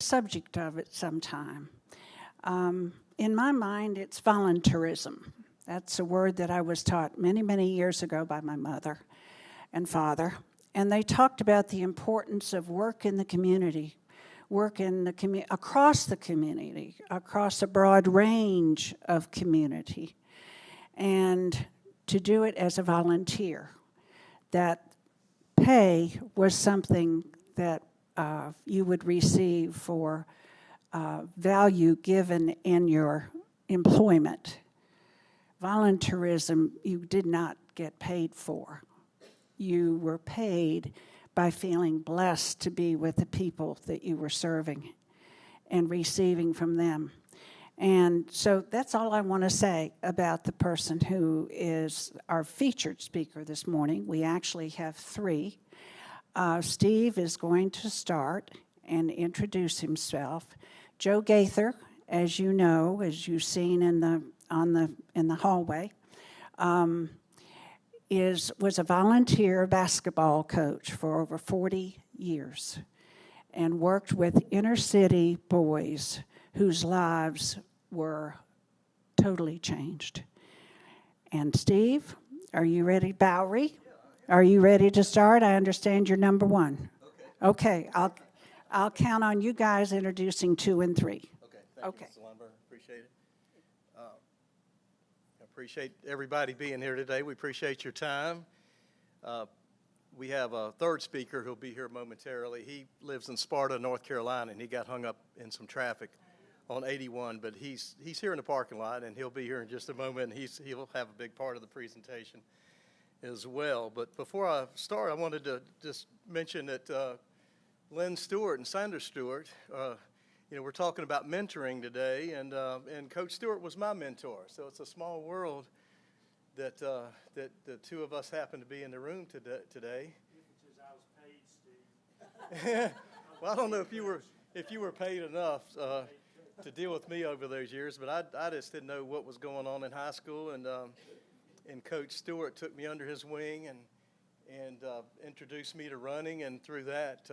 subject of it sometime. In my mind, it's volunteerism. That's a word that I was taught many, many years ago by my mother and father. And they talked about the importance of work in the community, work in the across the community, across a broad range of community, and to do it as a volunteer. That pay was something that you would receive for value given in your employment. Volunteerism, you did not get paid for. You were paid by feeling blessed to be with the people that you were serving and receiving from them. And so that's all I want to say about the person who is our featured speaker this morning. We actually have three. Steve is going to start and introduce himself. Joe Gaither, as you know, as you've seen in the hallway, was a volunteer basketball coach for over 40 years and worked with inner city boys whose lives were totally changed. And Steve, are you ready? Bowery, are you ready to start? I understand you're number one. Okay, I'll count on you guys introducing 2 and 3. Okay. Thank you, Mr. Lundberg. Appreciate it. Appreciate everybody being here today. We appreciate your time. We have a third speaker who'll be here momentarily. He lives in Sparta, North Carolina, and he got hung up in some traffic on 81, but he's here in the parking lot, and he'll be here in just a moment, and he'll have a big part of the presentation as well. But before I start, I wanted to just mention that Lynn Stewart and Sandra Stewart, we're talking about mentoring today, and Coach Stewart was my mentor. So it's a small world that the two of us happen to be in the room today. Because I was paid, Steve. Well, I don't know if you were paid enough to deal with me over those years, but I just didn't know what was going on in high school, and Coach Stewart took me under his wing and introduced me to running, and through that.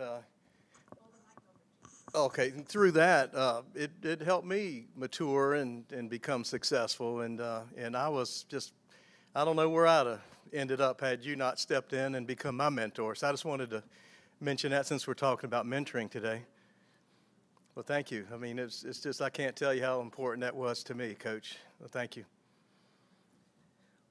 Through that, it helped me mature and become successful, and I was just, I don't know where I'd have ended up had you not stepped in and become my mentor. So I just wanted to mention that since we're talking about mentoring today. Well, thank you. I mean, it's just, I can't tell you how important that was to me, Coach. Well, thank you.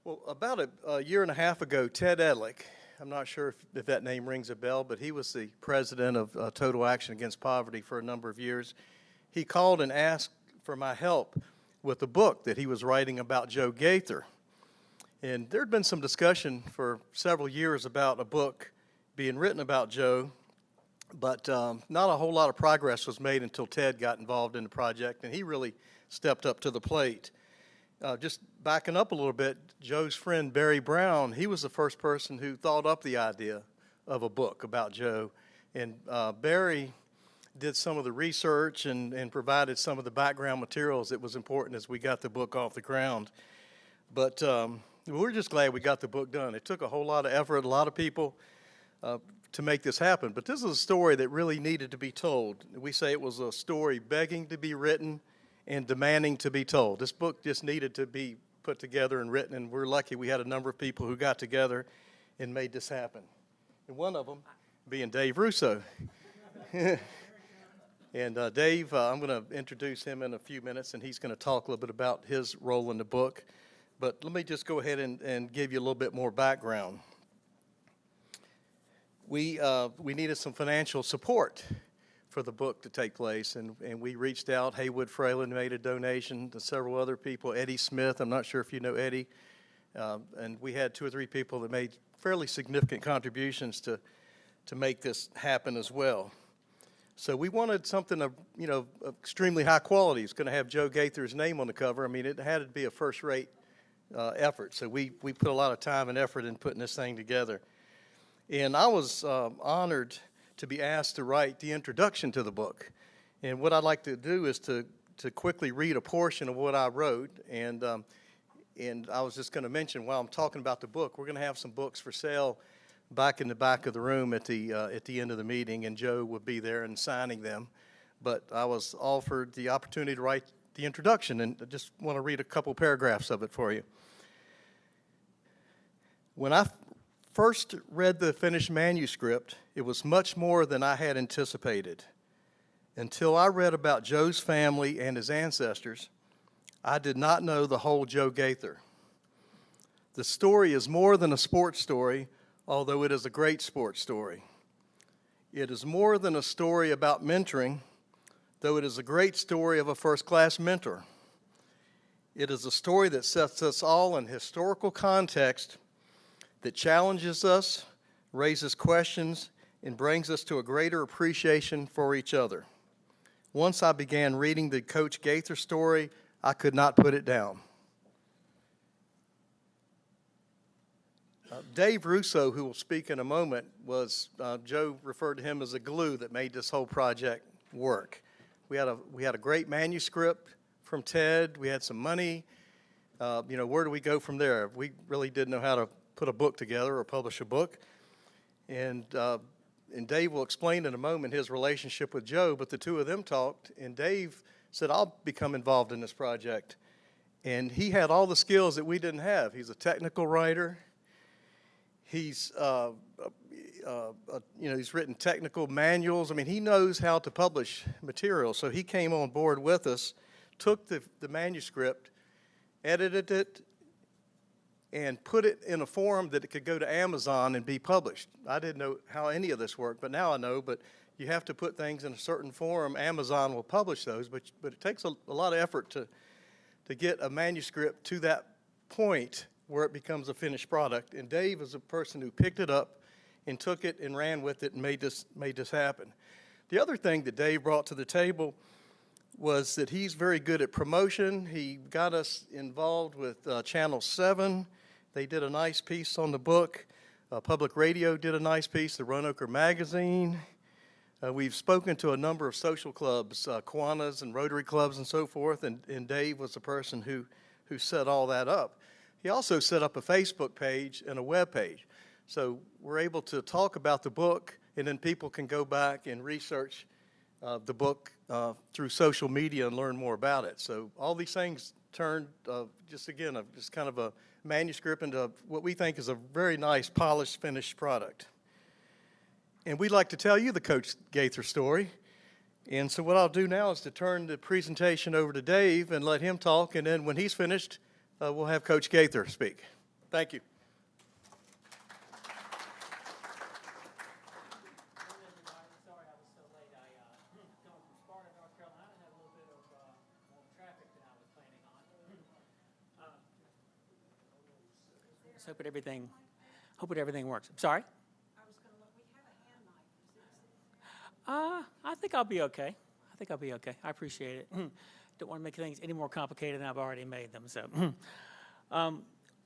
Well, about a year and a half ago, Ted Edlick, I'm not sure if that name rings a bell, but he was the president of Total Action Against Poverty for a number of years. He called and asked for my help with a book that he was writing about Joe Gaither. And there had been some discussion for several years about a book being written about Joe, but not a whole lot of progress was made until Ted got involved in the project, and he really stepped up to the plate. Just backing up a little bit, Joe's friend Barry Brown, he was the first person who thought up the idea of a book about Joe. And Barry did some of the research and provided some of the background materials that was important as we got the book off the ground. But we're just glad we got the book done. It took a whole lot of effort, a lot of people to make this happen. But this is a story that really needed to be told. We say it was a story begging to be written and demanding to be told. This book just needed to be put together and written, and we're lucky we had a number of people who got together and made this happen. And one of them being Dave Russo. And Dave, I'm going to introduce him in a few minutes, and he's going to talk a little bit about his role in the book. But let me just go ahead and give you a little bit more background. We needed some financial support for the book to take place, and we reached out. Haywood Fralin made a donation to several other people. Eddie Smith, I'm not sure if you know Eddie, and we had 2 or 3 people that made fairly significant contributions to make this happen as well. So we wanted something of extremely high quality. It's going to have Joe Gaither's name on the cover. I mean, it had to be a first-rate effort. So we put a lot of time and effort in putting this thing together. And I was honored to be asked to write the introduction to the book. And what I'd like to do is to quickly read a portion of what I wrote. And I was just going to mention, while I'm talking about the book, we're going to have some books for sale back in the back of the room at the end of the meeting, and Joe will be there and signing them. but I was offered the opportunity to write the introduction, and I just want to read a couple paragraphs of it for you. When I first read the finished manuscript, it was much more than I had anticipated. Until I read about Joe's family and his ancestors, I did not know the whole Joe Gaither. The story is more than a sports story, although it is a great sports story. It is more than a story about mentoring, though it is a great story of a first-class mentor. It is a story that sets us all in historical context, that challenges us, raises questions, and brings us to a greater appreciation for each other. Once I began reading the Coach Gaither story, I could not put it down. Dave Russo, who will speak in a moment, Joe referred to him as a glue that made this whole project work. We had a great manuscript from Ted. We had some money. Where do we go from there? We really didn't know how to put a book together or publish a book. And Dave will explain in a moment his relationship with Joe, but the two of them talked, and Dave said, I'll become involved in this project. And he had all the skills that we didn't have. He's a technical writer. He's written technical manuals. I mean, he knows how to publish material. So he came on board with us, took the manuscript, edited it, and put it in a form that it could go to Amazon and be published. I didn't know how any of this worked, but now I know. But you have to put things in a certain form. Amazon will publish those, but it takes a lot of effort to get a manuscript to that point where it becomes a finished product. And Dave is a person who picked it up and took it and ran with it and made this happen. The other thing that Dave brought to the table was that he's very good at promotion. He got us involved with Channel 7. They did a nice piece on the book. Public Radio did a nice piece, the Roanoke Magazine. We've spoken to a number of social clubs, Kiwanis and Rotary clubs and so forth, and Dave was the person who set all that up. He also set up a Facebook page and a web page. So we're able to talk about the book, and then people can go back and research the book through social media and learn more about it. So all these things turned, just kind of a manuscript into what we think is a very nice, polished, finished product. And we'd like to tell you the Coach Gaither story. And so what I'll do now is to turn the presentation over to Dave and let him talk, and then when he's finished, we'll have Coach Gaither speak. Thank you. Hope everything works. I'm sorry? I was going to look. We have a hand mic. I think I'll be okay. I appreciate it. Don't want to make things any more complicated than I've already made them. So,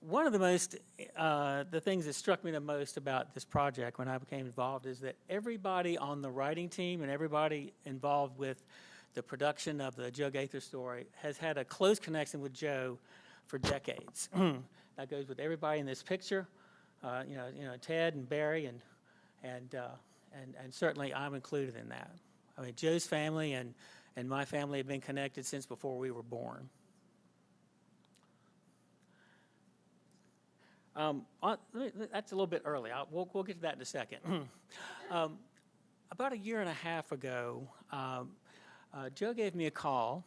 one of the things that struck me the most about this project when I became involved is that everybody on the writing team and everybody involved with the production of the Joe Gaither story has had a close connection with Joe for decades. That goes with everybody in this picture. Ted and Barry and certainly I'm included in that. I mean, Joe's family and my family have been connected since before we were born. That's a little bit early. We'll get to that in a second. About a year and a half ago, Joe gave me a call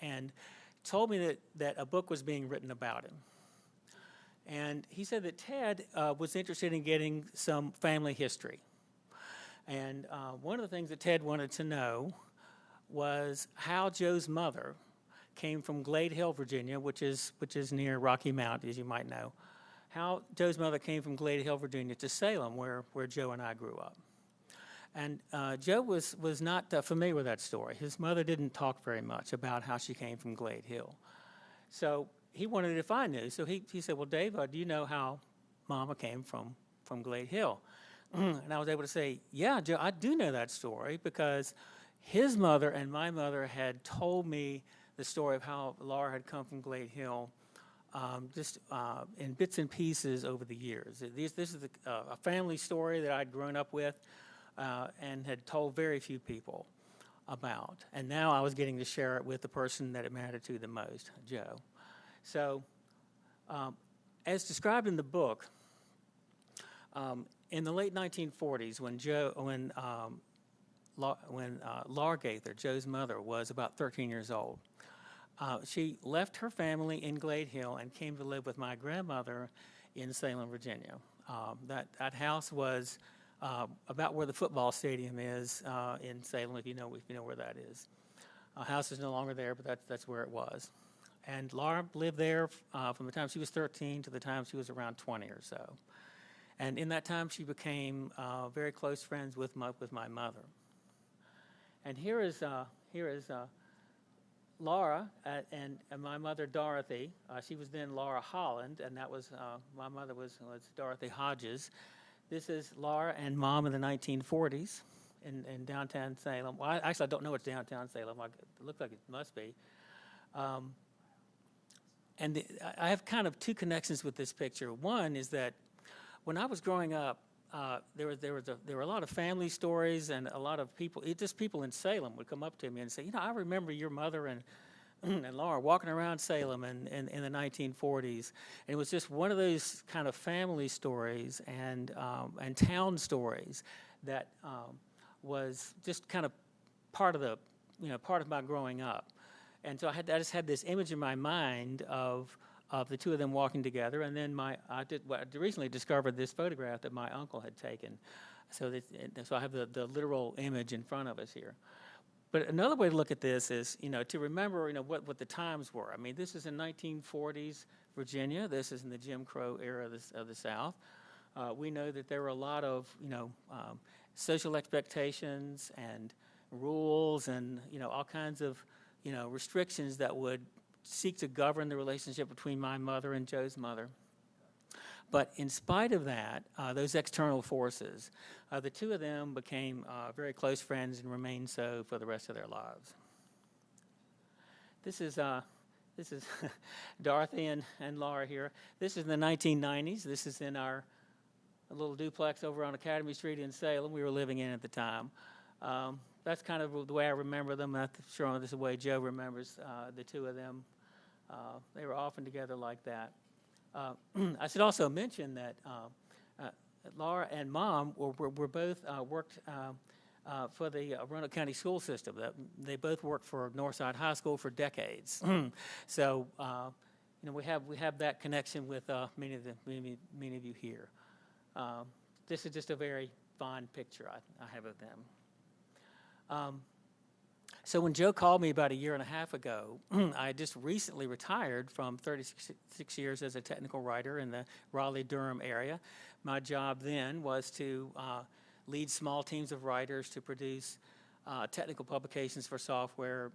and told me that a book was being written about him. And he said that Ted was interested in getting some family history. And one of the things that Ted wanted to know was how Joe's mother came from Glade Hill, Virginia, which is near Rocky Mount, as you might know. How Joe's mother came from Glade Hill, Virginia, to Salem, where Joe and I grew up. And Joe was not familiar with that story. His mother didn't talk very much about how she came from Glade Hill. So he wanted it if I knew. So he said, well, Dave, do you know how Mama came from Glade Hill? And I was able to say, yeah, Joe, I do know that story because his mother and my mother had told me the story of how Laura had come from Glade Hill in bits and pieces over the years. This is a family story that I'd grown up with and had told very few people. about. And now I was getting to share it with the person that it mattered to the most, Joe. So, as described in the book, in the late 1940s, when Laura Gaither, Joe's mother, was about 13 years old, she left her family in Glade Hill and came to live with my grandmother in Salem, Virginia. That house was about where the football stadium is in Salem, if you know where that is. House is no longer there, but that's where it was. And Laura lived there from the time she was 13 to the time she was around 20 or so. And in that time, she became very close friends with my mother. And here is Laura and my mother Dorothy. She was then Laura Holland, and that was my mother was Dorothy Hodges. This is Laura and Mom in the 1940s in downtown Salem. Well, I don't know it's downtown Salem. It looks like it must be. I have kind of two connections with this picture. One is that when I was growing up, there were a lot of family stories, and a lot of people, just people in Salem would come up to me and say, I remember your mother and Laura walking around Salem in the 1940s. And it was just one of those kind of family stories and town stories that was just kind of part of my growing up. And so I just had this image in my mind of the two of them walking together, and then I recently discovered this photograph that my uncle had taken. So I have the literal image in front of us here. But another way to look at this is, to remember, what the times were. I mean, this is in 1940s Virginia. This is in the Jim Crow era of the South. We know that there were a lot of, social expectations and rules and, all kinds of, restrictions that would seek to govern the relationship between my mother and Joe's mother. But in spite of that, those external forces, the two of them became very close friends and remained so for the rest of their lives. This is Dorothy and Laura here. This is in the 1990s. This is in our little duplex over on Academy Street in Salem we were living in at the time. That's kind of the way I remember them. I'm sure this is the way Joe remembers the two of them. They were often together like that. I should also mention that Laura and Mom were both worked for the Roanoke County school system. They both worked for Northside High School for decades. So we have that connection with many of you here. This is just a very fond picture I have of them. So when Joe called me about a year and a half ago, I had just recently retired from 36 years as a technical writer in the Raleigh-Durham area. My job then was to lead small teams of writers to produce technical publications for software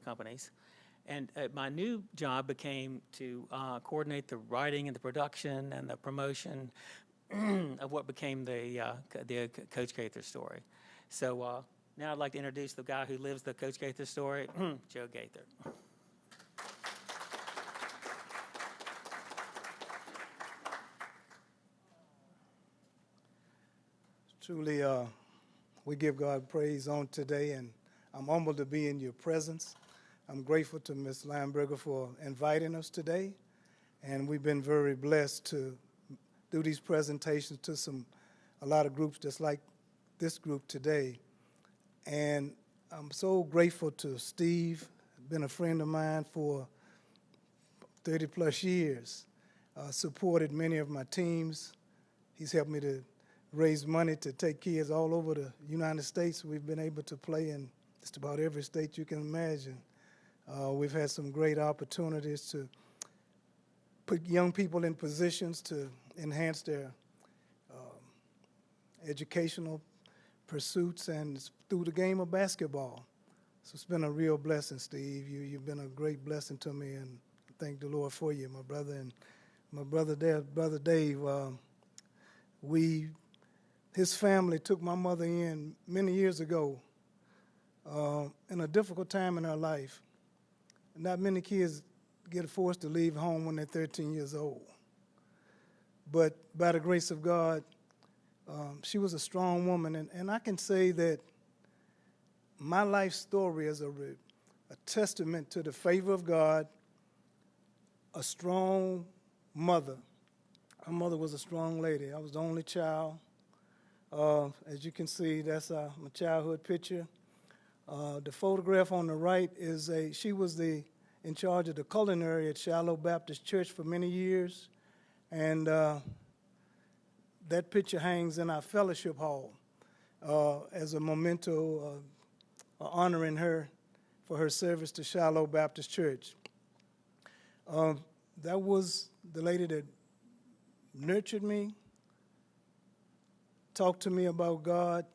companies. And my new job became to coordinate the writing and the production and the promotion of what became the Coach Gaither story. So now I'd like to introduce the guy who lives the Coach Gaither story, Joe Gaither. Truly, we give God praise on today, and I'm humbled to be in your presence. I'm grateful to Ms. Lineberger for inviting us today, and we've been very blessed to do these presentations to a lot of groups just like this group today. And I'm so grateful to Steve, been a friend of mine for 30 plus years, supported many of my teams. He's helped me to raise money to take kids all over the United States. We've been able to play in just about every state you can imagine. We've had some great opportunities to put young people in positions to enhance their educational pursuits and through the game of basketball. So it's been a real blessing, Steve. You've been a great blessing to me, and thank the Lord for you, my brother. And my brother Dave, his family took my mother in many years ago in a difficult time in her life. Not many kids get forced to leave home when they're 13 years old. But by the grace of God, she was a strong woman, and I can say that my life story is a testament to the favor of God, a strong mother. My mother was a strong lady. I was the only child. As you can see, that's my childhood picture. The photograph on the right is she was in charge of the culinary at Shiloh Baptist Church for many years. And that picture hangs in our fellowship hall as a memento honoring her for her service to Shiloh Baptist Church. That was the lady that nurtured me, talked to me about God,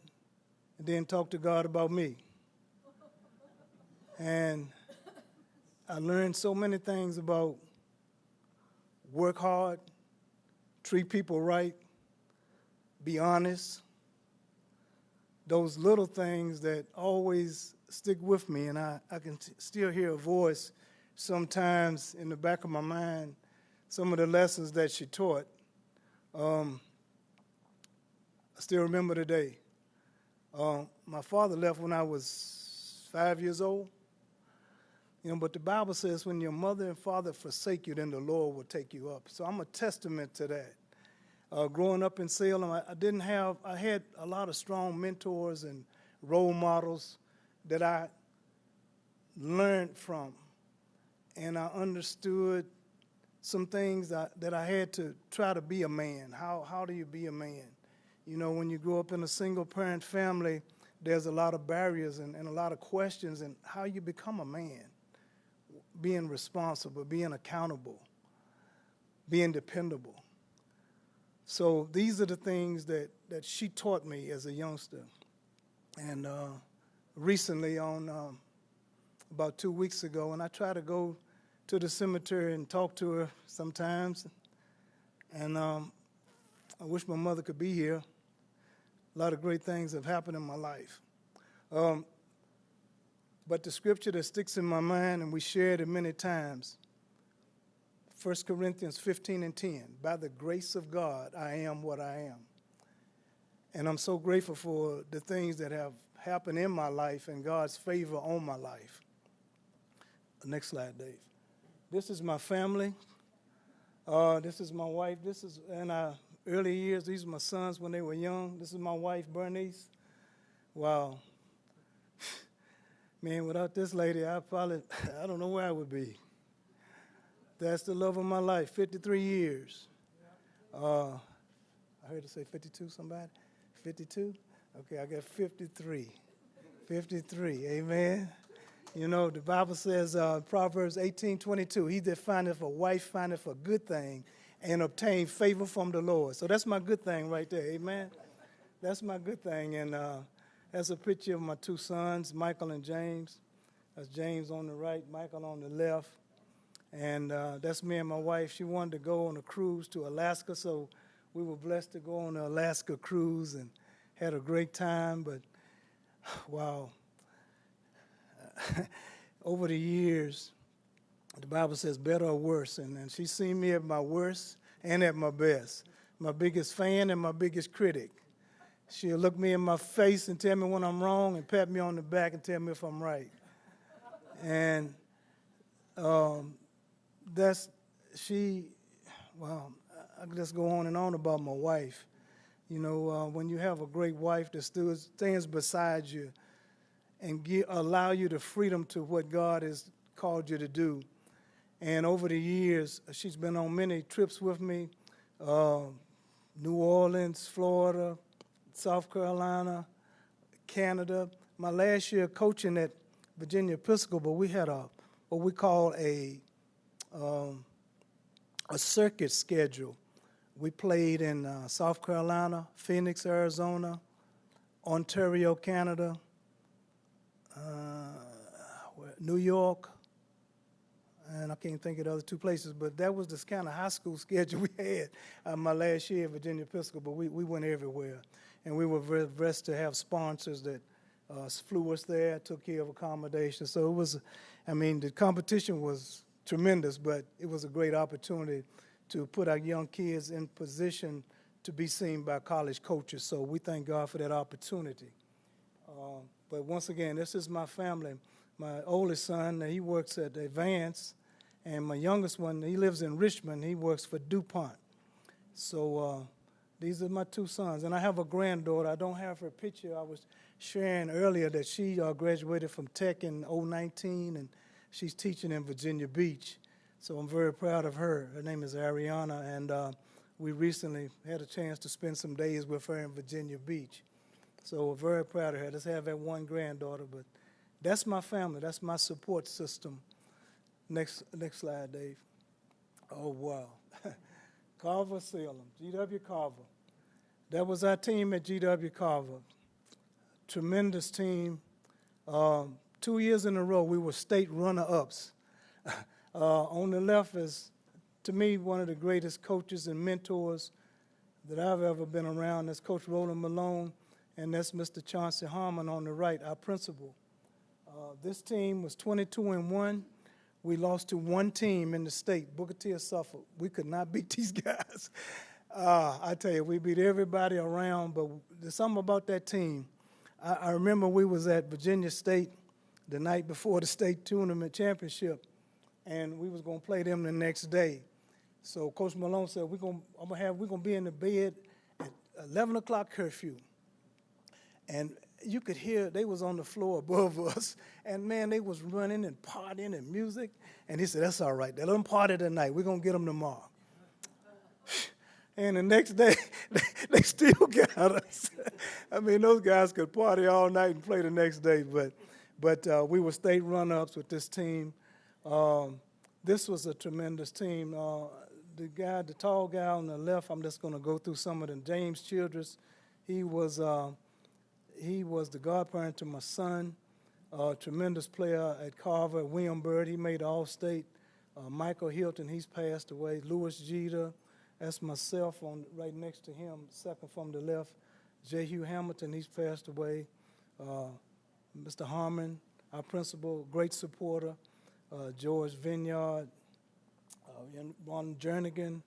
and then talked to God about me. And I learned so many things about work hard, treat people right, be honest, those little things that always stick with me, and I can still hear a voice sometimes in the back of my mind, some of the lessons that she taught. I still remember the day. My father left when I was 5 years old. But the Bible says when your mother and father forsake you, then the Lord will take you up. So I'm a testament to that. Growing up in Salem, I had a lot of strong mentors and role models that I learned from. And I understood some things that I had to try to be a man. How do you be a man? When you grow up in a single-parent family, there's a lot of barriers and a lot of questions in how you become a man. Being responsible, being accountable, being dependable. So these are the things that she taught me as a youngster. And recently, about 2 weeks ago, and I try to go to the cemetery and talk to her sometimes. And I wish my mother could be here. A lot of great things have happened in my life. But the scripture that sticks in my mind, and we shared it many times, 1 Corinthians 15:10, by the grace of God, I am what I am. And I'm so grateful for the things that have happened in my life and God's favor on my life. Next slide, Dave. This is my family. This is my wife. This is in our early years. These are my sons when they were young. This is my wife, Bernice. Wow. Man, without this lady, I don't know where I would be. That's the love of my life, 53 years. I heard it say 52, somebody? 52? Okay, I got 53. 53, amen. The Bible says, Proverbs 18:22, he that findeth a wife findeth a good thing and obtain favor from the Lord. So that's my good thing right there, amen. That's my good thing. And that's a picture of my two sons, Michael and James. That's James on the right, Michael on the left. And that's me and my wife. She wanted to go on a cruise to Alaska, so we were blessed to go on the Alaska cruise and had a great time. But, wow, over the years, the Bible says better or worse. And she's seen me at my worst and at my best, my biggest fan and my biggest critic. She'll look me in my face and tell me when I'm wrong and pat me on the back and tell me if I'm right. And I can just go on and on about my wife. When you have a great wife that stands beside you and allow you the freedom to what God has called you to do. And over the years, she's been on many trips with me, New Orleans, Florida, South Carolina, Canada. My last year coaching at Virginia Episcopal, we had what we call a circuit schedule. We played in South Carolina, Phoenix, Arizona, Ontario, Canada, New York, and I can't think of the other two places, but that was this kind of high school schedule we had my last year at Virginia Episcopal. We went everywhere, and we were very blessed to have sponsors that flew us there, took care of accommodation. So it was, the competition was tremendous, but it was a great opportunity to put our young kids in position to be seen by college coaches. So we thank God for that opportunity. But once again, this is my family. My oldest son, he works at Advance, and my youngest one, he lives in Richmond. He works for DuPont. So these are my two sons. And I have a granddaughter. I don't have her picture. I was sharing earlier that she graduated from Tech in 2019, and she's teaching in Virginia Beach. So I'm very proud of her. Her name is Ariana, and we recently had a chance to spend some days with her in Virginia Beach. So we're very proud of her. Just have that one granddaughter, but that's my family. That's my support system. Next slide, Dave. Oh, wow. Carver Salem, G.W. Carver. That was our team at G.W. Carver. Tremendous team. 2 years in a row, we were state runner-ups. On the left is, to me, one of the greatest coaches and mentors that I've ever been around. That's Coach Roland Malone, and that's Mr. Chauncey Harmon on the right, our principal. This team was 22-1. We lost to one team in the state, Booker T of Suffolk. We could not beat these guys. I tell you, we beat everybody around, but there's something about that team. I remember we was at Virginia State the night before the state tournament championship, and we was going to play them the next day. So Coach Malone said, we're going to be in the bed at 11 o'clock curfew. And you could hear they was on the floor above us, and man, they was running and partying and music. And he said, that's all right. They let them party tonight. We're going to get them tomorrow. And the next day, they still got us. I mean, those guys could party all night and play the next day. But we were state run-ups with this team. This was a tremendous team. The tall guy on the left, I'm just going to go through some of them. James Childress, he was the godparent to my son, tremendous player at Carver. William Byrd, he made All-State. Michael Hilton, he's passed away. Louis Jeter, that's myself on right next to him, second from the left. J. Hugh Hamilton, he's passed away. Mr. Harmon, our principal, great supporter. George Vineyard, Ron Jernigan,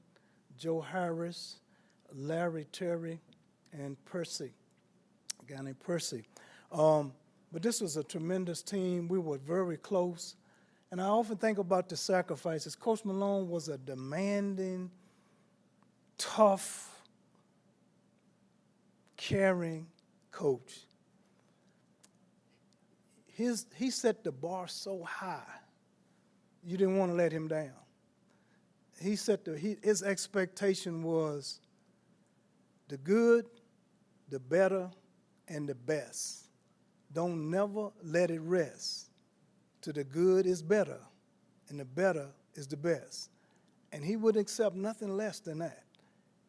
Joe Harris, Larry Terry, and Percy. A guy named Percy. But this was a tremendous team. We were very close. And I often think about the sacrifices. Coach Malone was a demanding, tough, caring coach. He set the bar so high, you didn't want to let him down. His expectation was the good, the better, and the best. Don't never let it rest till the good is better and the better is the best. And he would accept nothing less than that.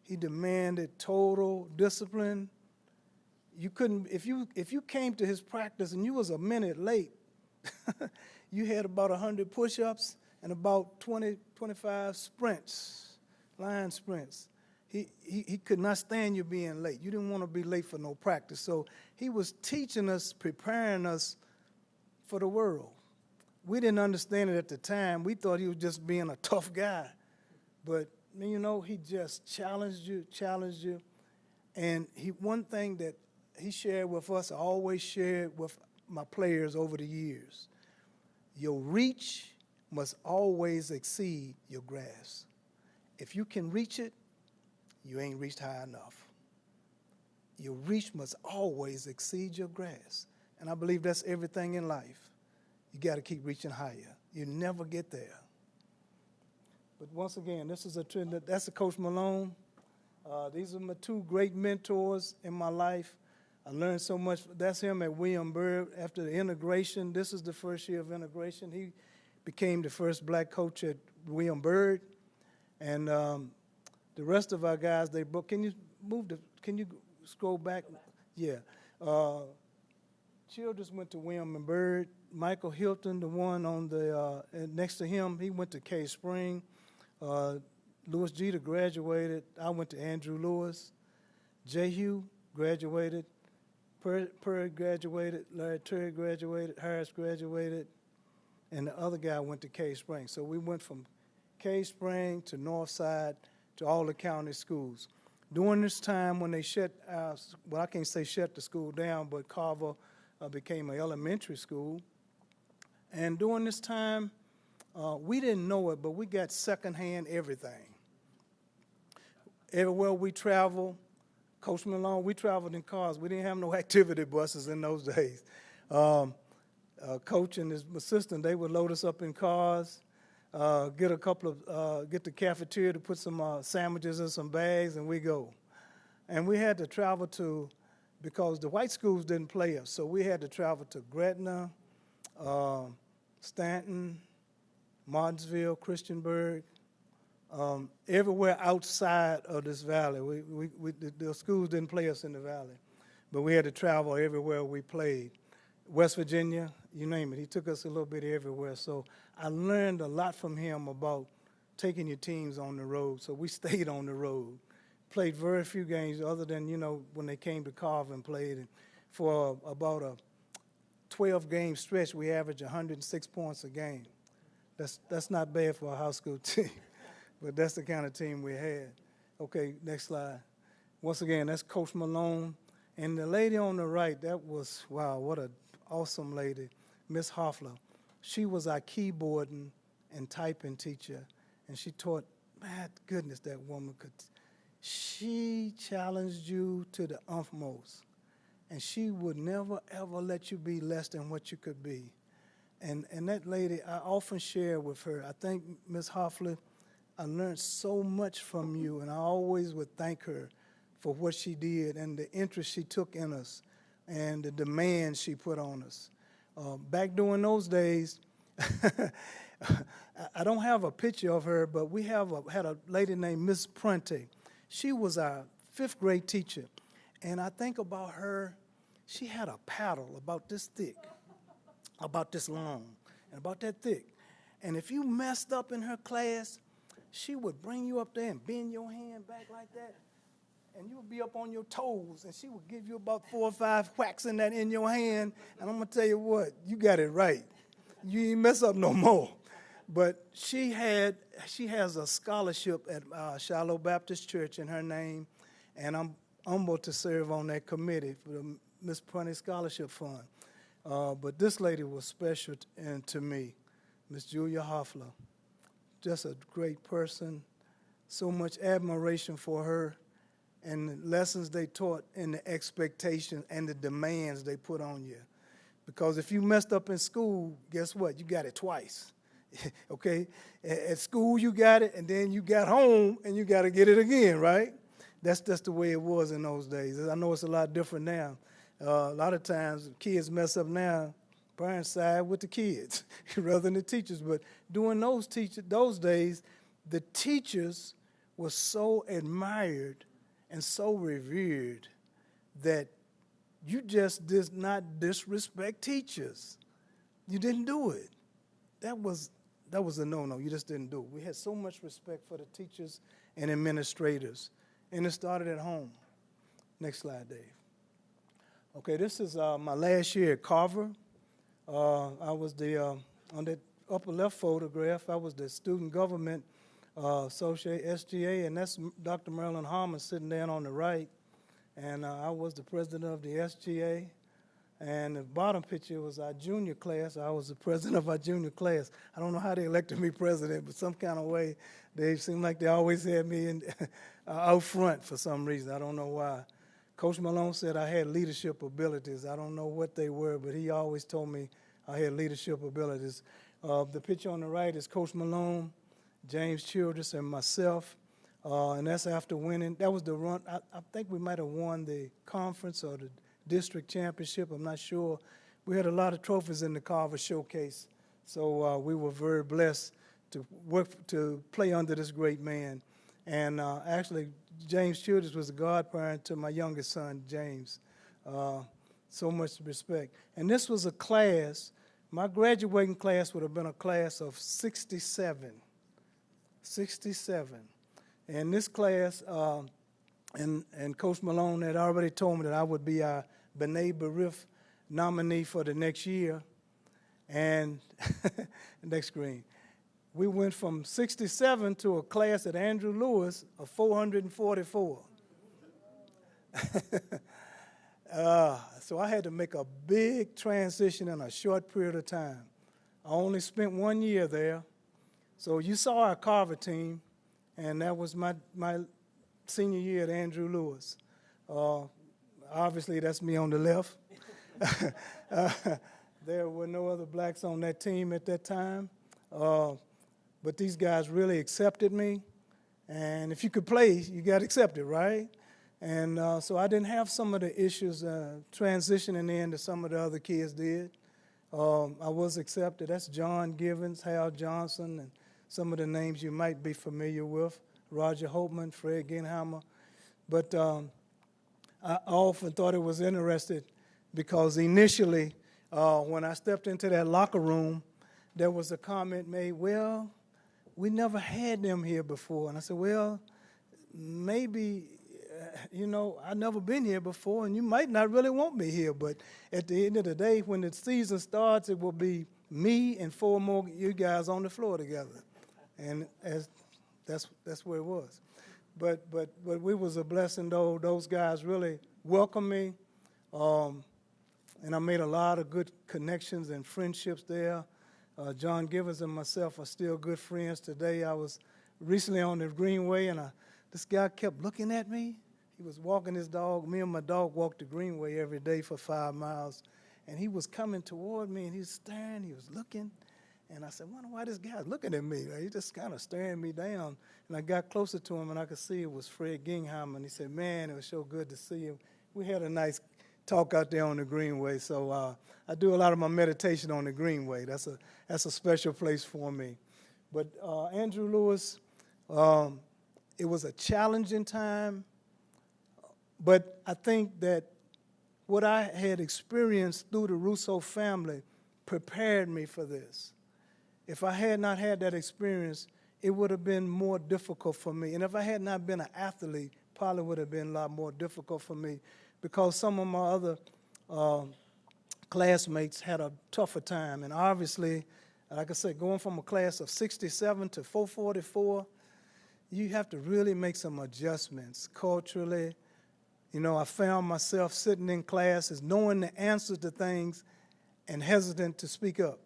He demanded total discipline. You couldn't, if you came to his practice and you was a minute late, you had about 100 push-ups and about 20, 25 sprints, line sprints. He could not stand you being late. You didn't want to be late for no practice. So he was teaching us, preparing us for the world. We didn't understand it at the time. We thought he was just being a tough guy. But, you know, he just challenged you. And one thing that he shared with us, I always shared with my players over the years. Your reach must always exceed your grasp. If you can reach it, you ain't reached high enough. Your reach must always exceed your grasp. And I believe that's everything in life. You got to keep reaching higher. You never get there. But once again, this is a trend. That's a Coach Malone. These are my two great mentors in my life. I learned so much. That's him at William Byrd. After the integration, this is the first year of integration. He became the first black coach at William Byrd. And the rest of our guys, can you scroll back? Yeah. Childress went to William and Byrd. Michael Hilton, the one on the next to him, he went to Cave Spring. Louis Jeter graduated. I went to Andrew Lewis. J. Hugh graduated. Perry graduated. Larry Terry graduated. Harris graduated. And the other guy went to Cave Spring. So we went from Cave Spring to Northside to all the county schools. During this time when they shut I can't say shut the school down, but Carver became an elementary school. And during this time, we didn't know it, but we got secondhand everything. Everywhere we traveled, Coach Malone, we traveled in cars. We didn't have no activity buses in those days. Coach and his assistant, they would load us up in cars, get the cafeteria to put some sandwiches in some bags, and we go. And we had to travel because the white schools didn't play us, so we had to travel to Gretna, Stanton, Martinsville, Christiansburg, everywhere outside of this valley. The schools didn't play us in the valley, but we had to travel everywhere we played. West Virginia, you name it. He took us a little bit everywhere. So I learned a lot from him about taking your teams on the road. So we stayed on the road. Played very few games other than, when they came to Carver and played. And for about a 12-game stretch, we averaged 106 points a game. That's not bad for a high school team, but that's the kind of team we had. Okay, next slide. Once again, that's Coach Malone. And the lady on the right, that was, wow, what an awesome lady, Miss Hoffler. She was our keyboarding and typing teacher, and she taught, my goodness, that woman could. She challenged you to the utmost, and she would never, ever let you be less than what you could be. And that lady, I often share with her. I think, Ms. Hoffler, I learned so much from you, and I always would thank her for what she did and the interest she took in us and the demands she put on us. Back during those days, I don't have a picture of her, but we had a lady named Miss Prunty. She was our 5th grade teacher, and I think about her, she had a paddle about this thick, about this long, and about that thick. And if you messed up in her class, she would bring you up there and bend your hand back like that, and you would be up on your toes, and she would give you about 4 or 5 whacks in your hand, and I'm going to tell you what, you got it right. You ain't mess up no more. But she has a scholarship at Shiloh Baptist Church in her name, and I'm humbled to serve on that committee for the Miss Prunty Scholarship Fund. But this lady was special to me, Miss Julia Hoffler. Just a great person, so much admiration for her and the lessons they taught and the expectations and the demands they put on you. Because if you messed up in school, guess what? You got it twice. Okay? At school you got it, and then you got home and you got to get it again, right? That's just the way it was in those days. I know it's a lot different now. A lot of times kids mess up now, parents side with the kids rather than the teachers. But during those days, the teachers were so admired and so revered that you just did not disrespect teachers. You didn't do it. That was a no-no. You just didn't do it. We had so much respect for the teachers and administrators, and it started at home. Next slide, Dave. Okay, this is my last year at Carver. I was on that upper left photograph, I was the Student Government Associate, SGA, and that's Dr. Marilyn Harmon sitting there on the right. And I was the president of the SGA. And the bottom picture was our junior class. I was the president of our junior class. I don't know how they elected me president, but some kind of way they seemed like they always had me out front for some reason. I don't know why. Coach Malone said I had leadership abilities. I don't know what they were, but he always told me I had leadership abilities. The picture on the right is Coach Malone, James Childress, and myself. And that's after winning. That was the run. I think we might have won the conference or the district championship. I'm not sure. We had a lot of trophies in the Carver Showcase. So we were very blessed to play under this great man. And actually, James Childress was a godparent to my youngest son, James. So much respect. And this was a class, my graduating class would have been a class of 67. 67. And this class, and Coach Malone had already told me that I would be our B'nai B'rith nominee for the next year. And next screen. We went from 67 to a class at Andrew Lewis of 444. So I had to make a big transition in a short period of time. I only spent 1 year there. So you saw our Carver team, and that was my senior year at Andrew Lewis. Obviously, that's me on the left. There were no other blacks on that team at that time. But these guys really accepted me. And if you could play, you got accepted, right? And so I didn't have some of the issues transitioning in that some of the other kids did. I was accepted. That's John Givens, Hal Johnson, and some of the names you might be familiar with, Roger Holtman, Fred Genheimer. But I often thought it was interesting because initially when I stepped into that locker room, there was a comment made, well, we never had them here before. And I said, well, maybe, I've never been here before, and you might not really want me here. But at the end of the day, when the season starts, it will be me and 4 more you guys on the floor together. And that's where it was. But we was a blessing, though. Those guys really welcomed me. And I made a lot of good connections and friendships there. John Givens and myself are still good friends today. I was recently on the Greenway, and this guy kept looking at me. He was walking his dog. Me and my dog walked the Greenway every day for 5 miles. And he was coming toward me, and he was staring. He was looking. And I said, I wonder why this guy's looking at me. He just kind of staring me down. And I got closer to him, and I could see it was Fred Genheimer. And he said, man, it was so good to see you. We had a nice talk out there on the Greenway. So I do a lot of my meditation on the Greenway. That's a special place for me. But Andrew Lewis, it was a challenging time. But I think that what I had experienced through the Russo family prepared me for this. If I had not had that experience, it would have been more difficult for me. And if I had not been an athlete, probably would have been a lot more difficult for me because some of my other classmates had a tougher time. And obviously, like I said, going from a class of 67 to 444, you have to really make some adjustments culturally. I found myself sitting in classes knowing the answers to things and hesitant to speak up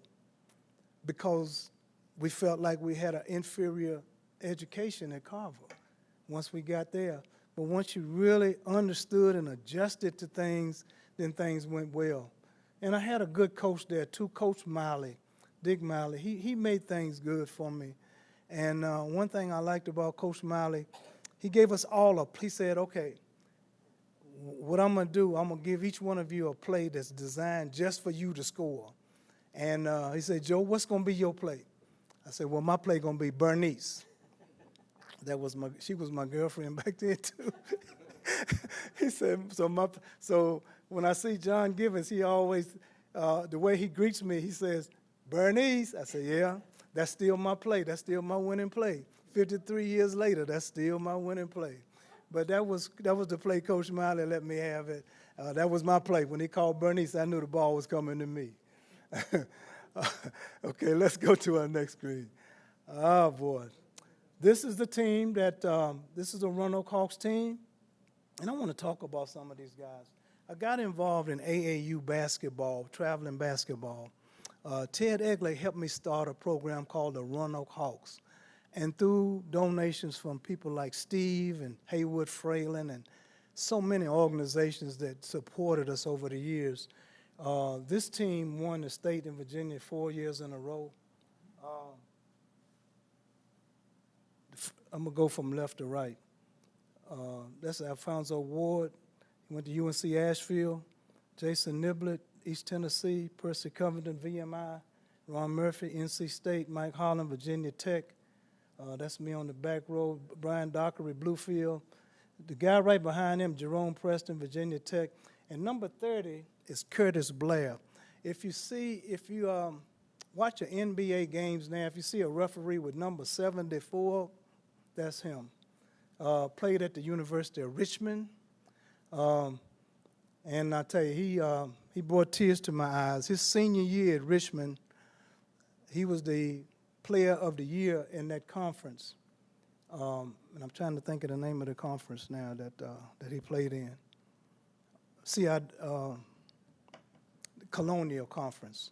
because we felt like we had an inferior education at Carver once we got there. But once you really understood and adjusted to things, then things went well. And I had a good coach there, too, Coach Miley, Dick Miley. He made things good for me. And one thing I liked about Coach Miley, he gave us all he said, okay, what I'm going to do, I'm going to give each one of you a play that's designed just for you to score. And he said, Joe, what's going to be your play? I said, well, my play going to be Bernice. She was my girlfriend back then, too. He said, so when I see John Givens, he always, the way he greets me, he says, Bernice. I said, yeah, that's still my play. That's still my winning play. 53 years later, that's still my winning play. But that was the play Coach Miley let me have it. That was my play. When he called Bernice, I knew the ball was coming to me. Okay, let's go to our next screen. Oh, boy. This is the team this is the Roanoke Hawks team. And I want to talk about some of these guys. I got involved in AAU basketball, traveling basketball. Ted Egley helped me start a program called the Roanoke Hawks. And through donations from people like Steve and Haywood Fralin and so many organizations that supported us over the years, this team won the state in Virginia 4 years in a row. I'm going to go from left to right. That's Alfonso Ward. He went to UNC Asheville. Jason Niblett, East Tennessee. Percy Covington, VMI. Ron Murphy, NC State. Mike Holland, Virginia Tech. That's me on the back row. Brian Dockery, Bluefield. The guy right behind him, Jerome Preston, Virginia Tech. And number 30 is Curtis Blair. If you watch your NBA games now, if you see a referee with number 74, that's him. Played at the University of Richmond. And I tell you, he brought tears to my eyes. His senior year at Richmond, he was the player of the year in that conference. And I'm trying to think of the name of the conference now that he played in. Colonial Conference.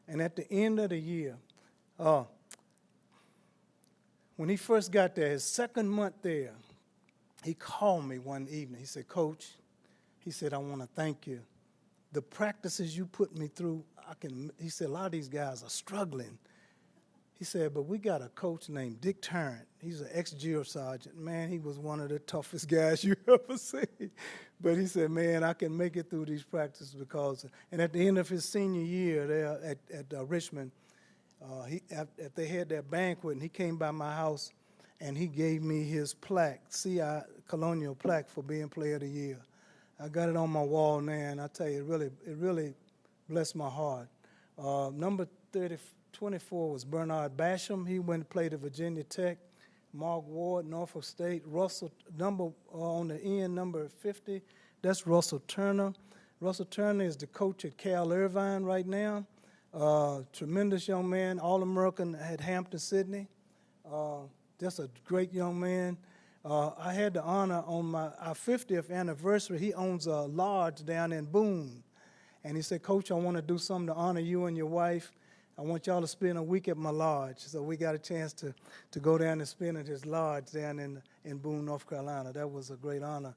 And at the end of the year, when he first got there, his second month there, he called me one evening. He said, Coach, he said, I want to thank you. The practices you put me through, he said, a lot of these guys are struggling. He said, but we got a coach named Dick Tarrant. He's an ex-Geo sergeant. Man, he was one of the toughest guys you ever see. But he said, man, I can make it through these practices because, and at the end of his senior year there at Richmond, after they had that banquet, and he came by my house, and he gave me his plaque, CI Colonial plaque for being Player of the Year. I got it on my wall now, and I tell you, it really blessed my heart. Number 24 was Bernard Basham. He went and played at Virginia Tech. Mark Ward, Norfolk State. Russell, on the end, number 50, that's Russell Turner. Russell Turner is the coach at Cal Irvine right now. Tremendous young man, All-American at Hampton-Sydney. Just a great young man. I had the honor on our 50th anniversary. He owns a lodge down in Boone. And he said, Coach, I want to do something to honor you and your wife. I want y'all to spend a week at my lodge. So we got a chance to go down and spend at his lodge down in Boone, North Carolina. That was a great honor.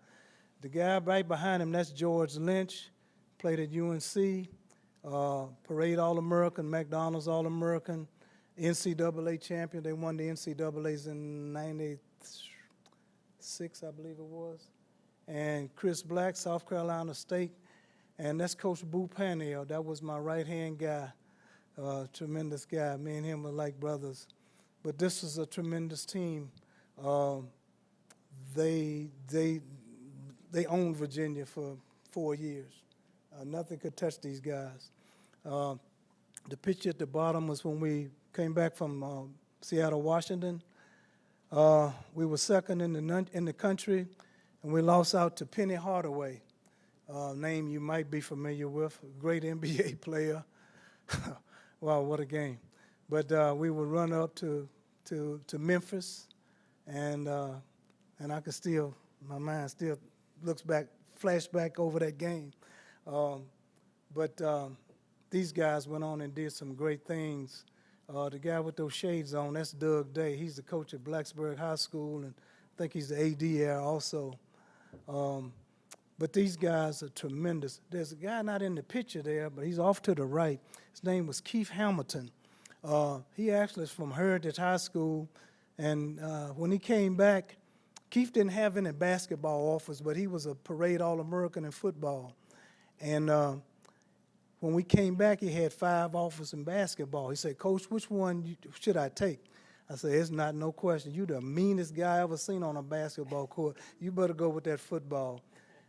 The guy right behind him, that's George Lynch, played at UNC, Parade All-American, McDonald's All-American, NCAA champion. They won the NCAAs in 96, I believe it was. And Chris Black, South Carolina State. And that's Coach Boo Paniel. That was my right-hand guy. Tremendous guy. Me and him were like brothers. But this is a tremendous team. They owned Virginia for 4 years. Nothing could touch these guys. The picture at the bottom was when we came back from Seattle, Washington. We were second in the country, and we lost out to Penny Hardaway, name you might be familiar with, a great NBA player. Wow, what a game. But we would run up to Memphis, and I could still, my mind still looks back, flashback over that game. But these guys went on and did some great things. The guy with those shades on, that's Doug Day. He's the coach at Blacksburg High School, and I think he's the AD there also. But these guys are tremendous. There's a guy not in the picture there, but he's off to the right. His name was Keith Hamilton. He actually is from Heritage High School, and when he came back, Keith didn't have any basketball offers, but he was a parade All-American in football. And when we came back, he had 5 offers in basketball. He said, Coach, which one should I take? I said, it's not no question. You the meanest guy I ever seen on a basketball court. You better go with that football.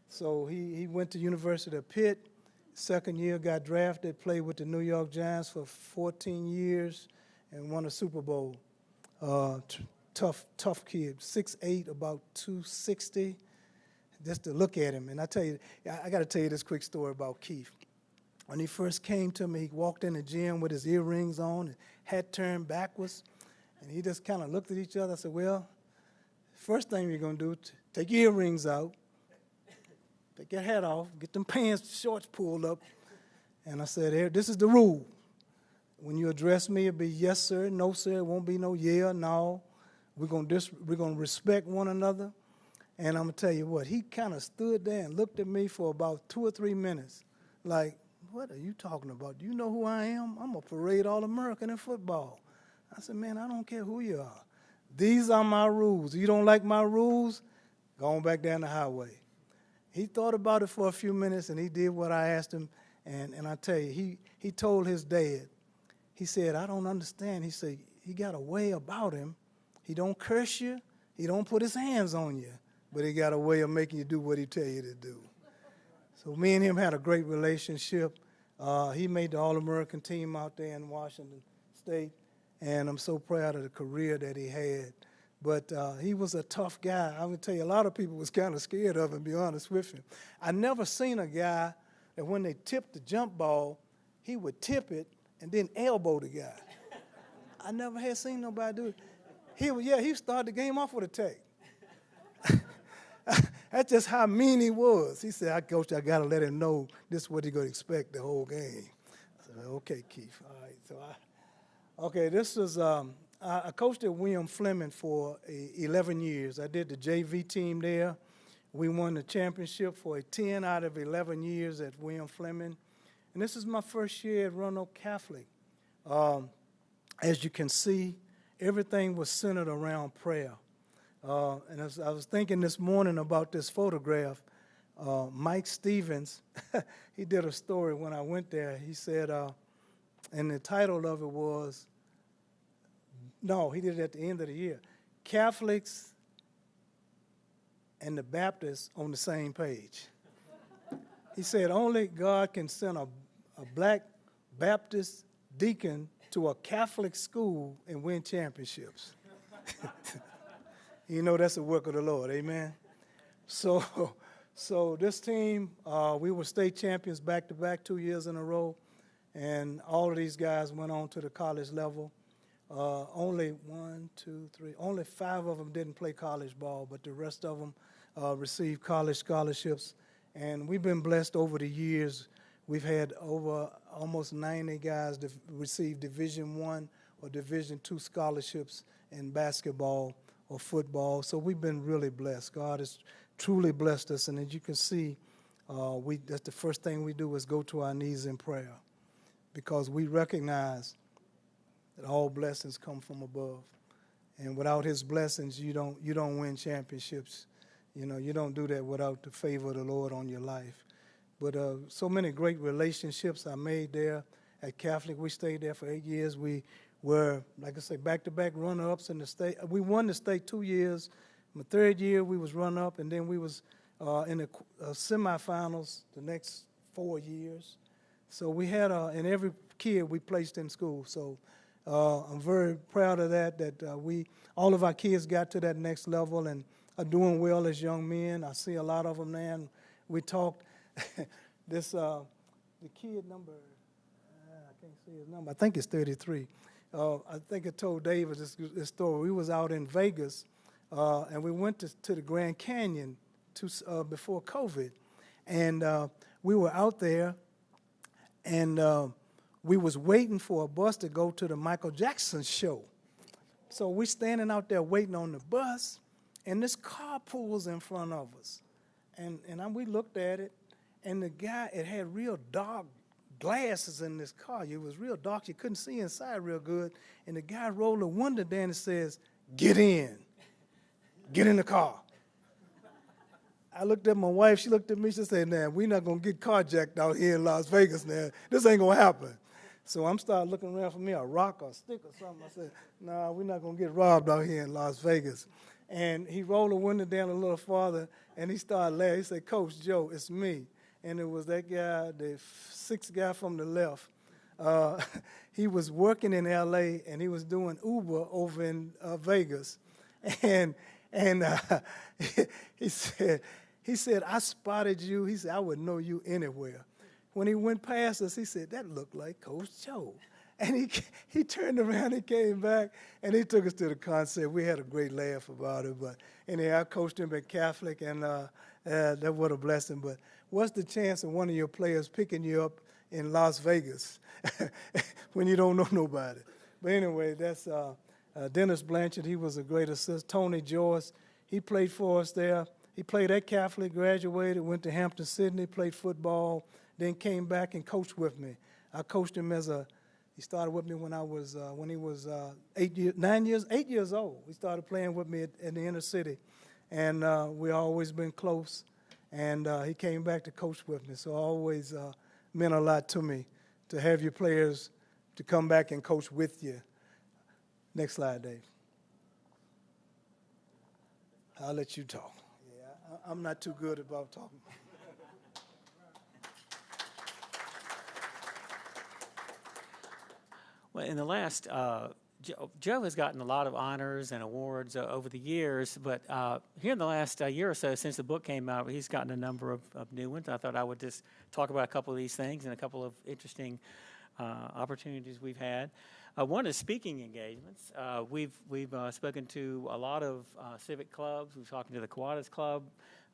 So he went to University of Pitt. Second year, got drafted, played with the New York Giants for 14 years, and won a Super Bowl. Tough kid, 6'8", about 260. Just to look at him. And I tell you, I got to tell you this quick story about Keith. When he first came to me, he walked in the gym with his earrings on, and hat turned backwards, and he just kind of looked at each other. I said, well, first thing you're going to do, take your earrings out, take your hat off, get them pants, shorts pulled up. And I said, here, this is the rule. When you address me, it'll be yes, sir, no, sir. It won't be no yeah, no. We're going to respect one another. And I'm going to tell you what, he kind of stood there and looked at me for about 2 or 3 minutes, like, what are you talking about? Do you know who I am? I'm a parade All-American in football. I said, man, I don't care who you are. These are my rules. You don't like my rules? Go on back down the highway. He thought about it for a few minutes, and he did what I asked him. And I tell you, he told his dad, he said, I don't understand. He said, he got a way about him. He don't curse you. He don't put his hands on you. But he got a way of making you do what he tell you to do. So me and him had a great relationship. He made the All-American team out there in Washington State, and I'm so proud of the career that he had. But he was a tough guy. I'm going to tell you, a lot of people was kind of scared of him, to be honest with you. I never seen a guy that when they tipped the jump ball, he would tip it and then elbow the guy. I never had seen nobody do it. He started the game off with a take. That's just how mean he was. He said, Coach, I got to let him know this is what he's going to expect the whole game. I said, okay, Keith. All right. So this was, I coached at William Fleming for 11 years. I did the JV team there. We won the championship for 10 out of 11 years at William Fleming. And this is my first year at Roanoke Catholic. As you can see, everything was centered around prayer. And as I was thinking this morning about this photograph, Mike Stevens, he did a story when I went there. He said, and the title of it was, no, he did it at the end of the year, Catholics and the Baptists on the same page. He said only God can send a black Baptist deacon to a Catholic school and win championships. You know that's the work of the Lord, amen? So this team, we were state champions back-to-back 2 years in a row, and all of these guys went on to the college level. Only only 5 of them didn't play college ball, but the rest of them received college scholarships. And we've been blessed over the years. We've had over almost 90 guys that receive Division I or Division II scholarships in basketball or football. So we've been really blessed. God has truly blessed us. And as you can see, that's the first thing we do is go to our knees in prayer, because we recognize that all blessings come from above. And without his blessings, you don't win championships. You know, you don't do that without the favor of the Lord on your life. But so many great relationships I made there at Catholic. We stayed there for 8 years. We were, like I say, back-to-back runner-ups in the state. We won the state 2 years. My third year, we was runner-up, and then we was in the semifinals the next 4 years. So we had, and every kid we placed in school. So I'm very proud of that all of our kids got to that next level and are doing well as young men. I see a lot of them now, and we talked. The kid number, I can't see his number. I think it's 33. I think I told David this story. We was out in Vegas, and we went to the Grand Canyon before COVID, and we were out there, and we was waiting for a bus to go to the Michael Jackson show. So we standing out there waiting on the bus, and this car pulls in front of us, and we looked at it. And the guy, it had real dark glasses in this car. It was real dark. You couldn't see inside real good. And the guy rolled the window down and says, "Get in. Get in the car." I looked at my wife. She looked at me. She said, "Nah, we're not going to get carjacked out here in Las Vegas now. This ain't going to happen." So I'm starting looking around for me a rock or a stick or something. I said, "Nah, we're not going to get robbed out here in Las Vegas." And he rolled the window down a little farther, and he started laughing. He said, "Coach Joe, it's me." And it was that guy, the sixth guy from the left. He was working in L.A., and he was doing Uber over in Vegas. And he said, "I spotted you." He said, "I would know you anywhere." When he went past us, he said, "That looked like Coach Joe." And he turned around and came back, and he took us to the concert. We had a great laugh about it. But anyhow, I coached him at Catholic, and that was a blessing. But what's the chance of one of your players picking you up in Las Vegas when you don't know nobody? But anyway, that's Dennis Blanchard. He was a great assist. Tony Joyce, he played for us there. He played at Catholic, graduated, went to Hampton Sydney, played football, then came back and coached with me. I coached him he started with me when he was 8 years old. He started playing with me in the inner city, and we always been close. And he came back to coach with me, so it always meant a lot to me to have your players to come back and coach with you. Next slide, Dave. I'll let you talk. Yeah, I'm not too good about talking. Well, in the last, Joe has gotten a lot of honors and awards over the years, but here in the last year or so, since the book came out, he's gotten a number of new ones. I thought I would just talk about a couple of these things and a couple of interesting opportunities we've had. One is speaking engagements. We've spoken to a lot of civic clubs. We've talked to the Kiwanis Club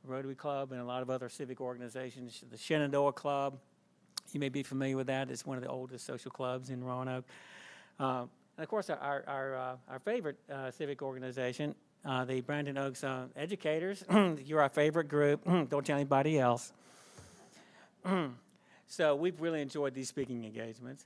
Rotary Club and a lot of other civic organizations. The Shenandoah Club, you may be familiar with that. It's one of the oldest social clubs in Roanoke. And of course, our favorite civic organization, the Brandon Oaks Educators. You're our favorite group. Don't tell anybody else. So we've really enjoyed these speaking engagements.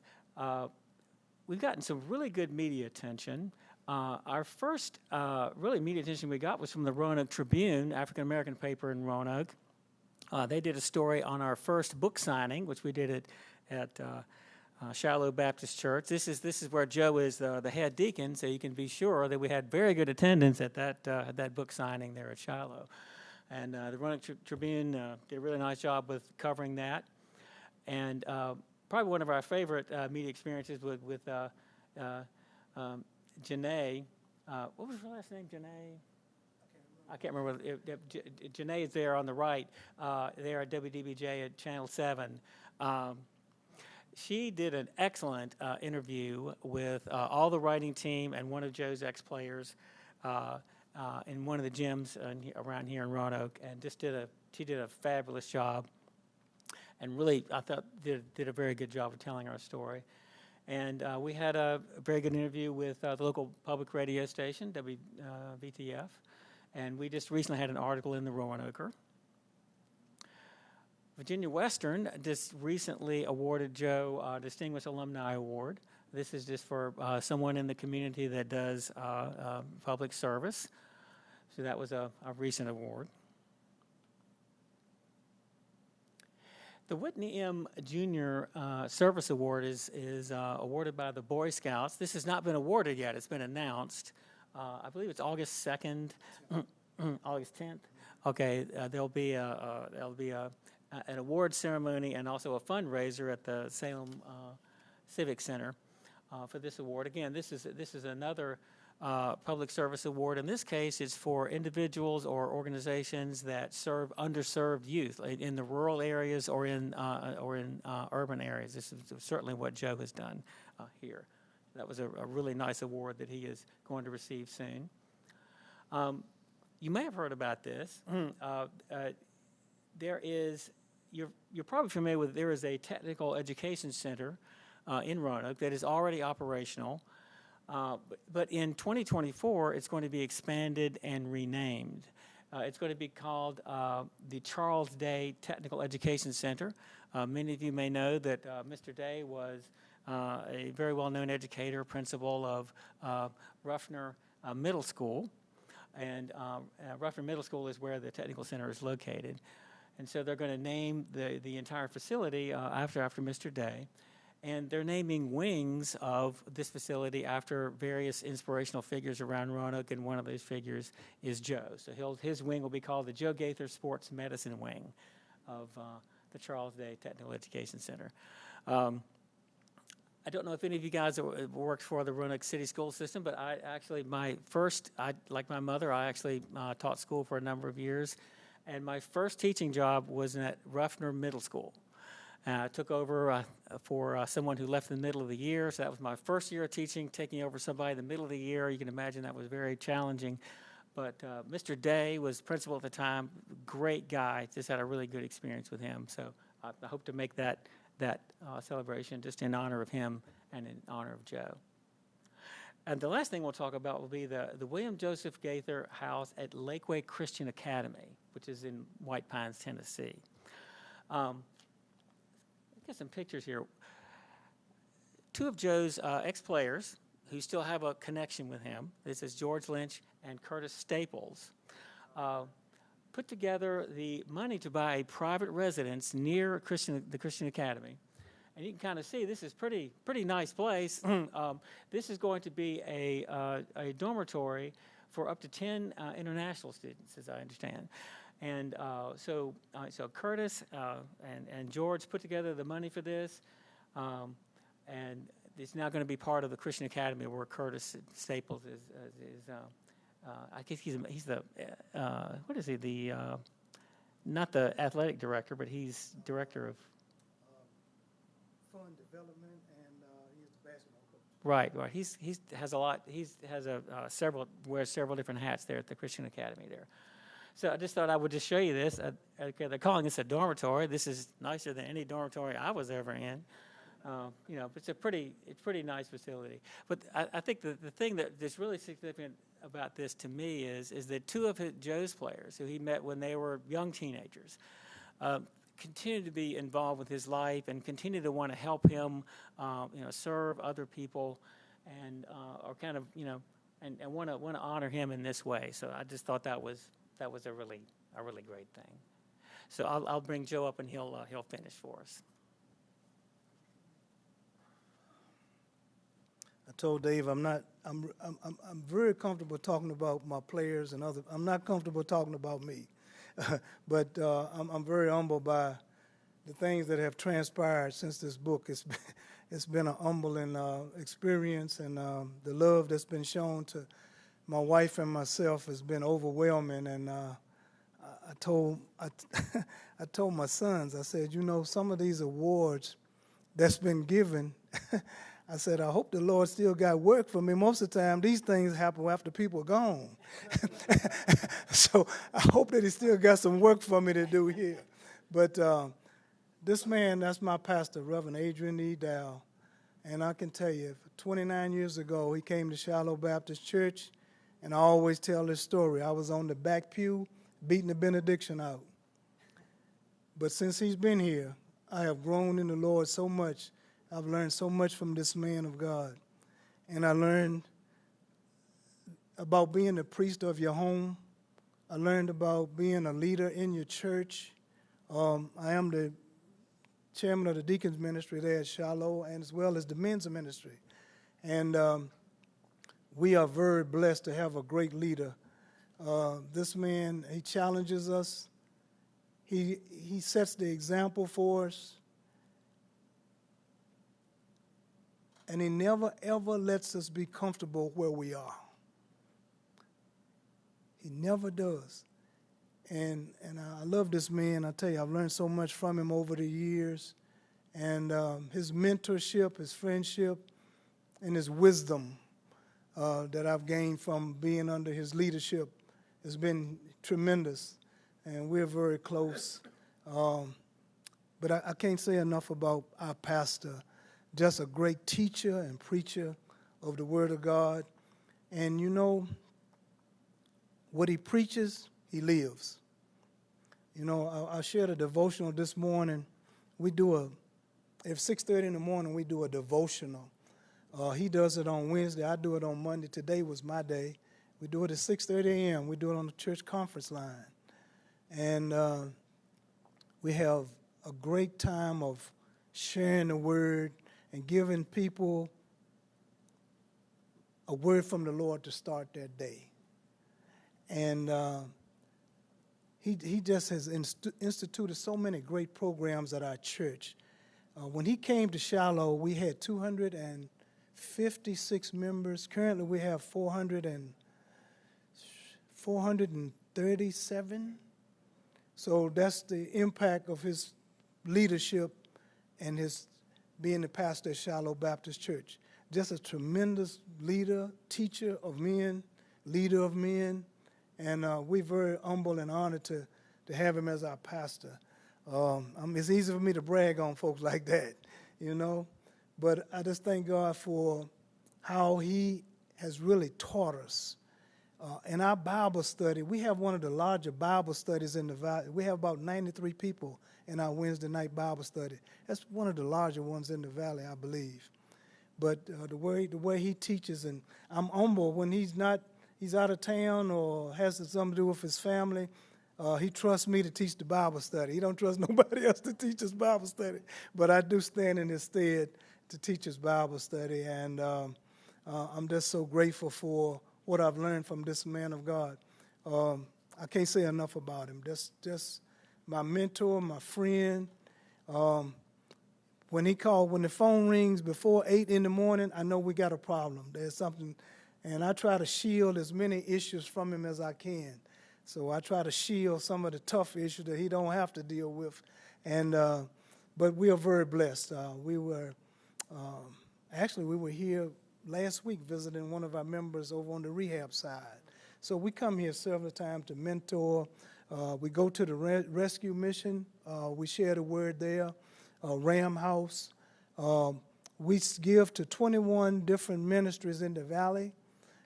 We've gotten some really good media attention. Our first really media attention we got was from the Roanoke Tribune, African-American paper in Roanoke. They did a story on our first book signing, which we did at Shiloh Baptist Church. This is where Joe is the head deacon, so you can be sure that we had very good attendance at that book signing there at Shiloh. And the Roanoke Tribune did a really nice job with covering that. And probably one of our favorite media experiences with Janae. What was her last name, Janae? I can't remember. Janae is there on the right, there at WDBJ at Channel 7. She did an excellent interview with all the writing team and one of Joe's ex-players in one of the gyms around here in Roanoke, and she did a fabulous job, and really I thought did a very good job of telling our story. And we had a very good interview with the local public radio station, WVTF, and we just recently had an article in the Roanoker. Virginia Western just recently awarded Joe a Distinguished Alumni Award. This is just for someone in the community that does public service. So that was a recent award. The Whitney M. Jr. Service Award is awarded by the Boy Scouts. This has not been awarded yet. It's been announced. I believe it's August 2nd, August 10th. Okay, there'll be an award ceremony and also a fundraiser at the Salem Civic Center for this award. Again, this is another public service award. In this case, it's for individuals or organizations that serve underserved youth in the rural areas or in urban areas. This is certainly what Joe has done here. That was a really nice award that he is going to receive soon. You may have heard about this. You're probably familiar with, there is a technical education center in Roanoke that is already operational. But in 2024, it's going to be expanded and renamed. It's going to be called the Charles Day Technical Education Center. Many of you may know that Mr. Day was a very well-known educator, principal of Ruffner Middle School. And Ruffner Middle School is where the technical center is located. And so they're going to name the entire facility after Mr. Day. And they're naming wings of this facility after various inspirational figures around Roanoke, and one of those figures is Joe. So his wing will be called the Joe Gaither Sports Medicine Wing of the Charles Day Technical Education Center. I don't know if any of you guys worked for the Roanoke City School System, but like my mother, I actually taught school for a number of years. And my first teaching job was at Ruffner Middle School. I took over for someone who left in the middle of the year, so that was my first year of teaching, taking over somebody in the middle of the year. You can imagine that was very challenging. But Mr. Day was principal at the time, great guy, just had a really good experience with him. So I hope to make that celebration just in honor of him and in honor of Joe. And the last thing we'll talk about will be the William Joseph Gaither House at Lakeway Christian Academy, which is in White Pines, Tennessee. Get some pictures here. Two of Joe's ex-players who still have a connection with him, this is George Lynch and Curtis Staples, put together the money to buy a private residence near the Christian Academy. And you can kind of see this is pretty nice place. This is going to be a dormitory for up to 10 international students, as I understand. And so Curtis and George put together the money for this, and it's now going to be part of the Christian Academy, where Curtis Staples is I guess he's the what is he, the not the athletic director, but he's director of Fund development, and he's the basketball coach. Right. He has a lot. Wears several different hats there at the Christian Academy there. So I just thought I would just show you this. Okay, they're calling this a dormitory. This is nicer than any dormitory I was ever in. You know, it's pretty nice facility. But I think the thing that's really significant about this to me is that two of Joe's players, who he met when they were young teenagers, continue to be involved with his life and continue to want to help him, you know, serve other people, and or kind of, you know, and want to honor him in this way. So I just thought that was a really great thing. So I'll bring Joe up and he'll finish for us. I told Dave I'm very comfortable talking about my players and other. I'm not comfortable talking about me, but I'm very humbled by the things that have transpired since this book. It's been a humbling experience, and the love that's been shown to my wife and myself has been overwhelming. And I told my sons, I said, you know, some of these awards that's been given. I said, I hope the Lord still got work for me. Most of the time, these things happen after people are gone. So I hope that he still got some work for me to do here. But this man, that's my pastor, Reverend Adrian E. Dow. And I can tell you, 29 years ago, he came to Shiloh Baptist Church, and I always tell this story. I was on the back pew beating the benediction out. But since he's been here, I have grown in the Lord so much. I've learned so much from this man of God. And I learned about being a priest of your home. I learned about being a leader in your church. I am the chairman of the deacons ministry there at Shiloh, and as well as the men's ministry. And we are very blessed to have a great leader. This man, he challenges us. He sets the example for us. And he never, ever lets us be comfortable where we are. He never does. And I love this man. I tell you, I've learned so much from him over the years. And his mentorship, his friendship, and his wisdom that I've gained from being under his leadership has been tremendous. And we're very close. But I can't say enough about our pastor. Just a great teacher and preacher of the Word of God. And you know, what he preaches, he lives. You know, I shared a devotional this morning. We do at 6:30 in the morning, we do a devotional. He does it on Wednesday. I do it on Monday. Today was my day. We do it at 6:30 a.m. We do it on the church conference line. And we have a great time of sharing the Word and giving people a word from the Lord to start their day. And he just has instituted so many great programs at our church. When he came to Shiloh, we had 256 members. Currently, we have 437. So that's the impact of his leadership and his being the pastor at Shiloh Baptist Church. Just a tremendous leader, teacher of men, leader of men, and we're very humble and honored to have him as our pastor. It's easy for me to brag on folks like that, you know, but I just thank God for how he has really taught us. In our Bible study, we have one of the larger Bible studies in the valley. We have about 93 people in our Wednesday night Bible study. That's one of the larger ones in the valley, I believe. But the way he teaches, and I'm humble when he's out of town or has something to do with his family. He trusts me to teach the Bible study. He don't trust nobody else to teach his Bible study. But I do stand in his stead to teach his Bible study, and I'm just so grateful for what I've learned from this man of God. I can't say enough about him. Just my mentor, my friend. When the phone rings before 8 in the morning, I know we got a problem. There's something, and I try to shield as many issues from him as I can. So I try to shield some of the tough issues that he don't have to deal with. And but we are very blessed. We were here last week visiting one of our members over on the rehab side. So we come here several times to mentor. We go to the rescue mission. We share the word there. Ram House. We give to 21 different ministries in the valley.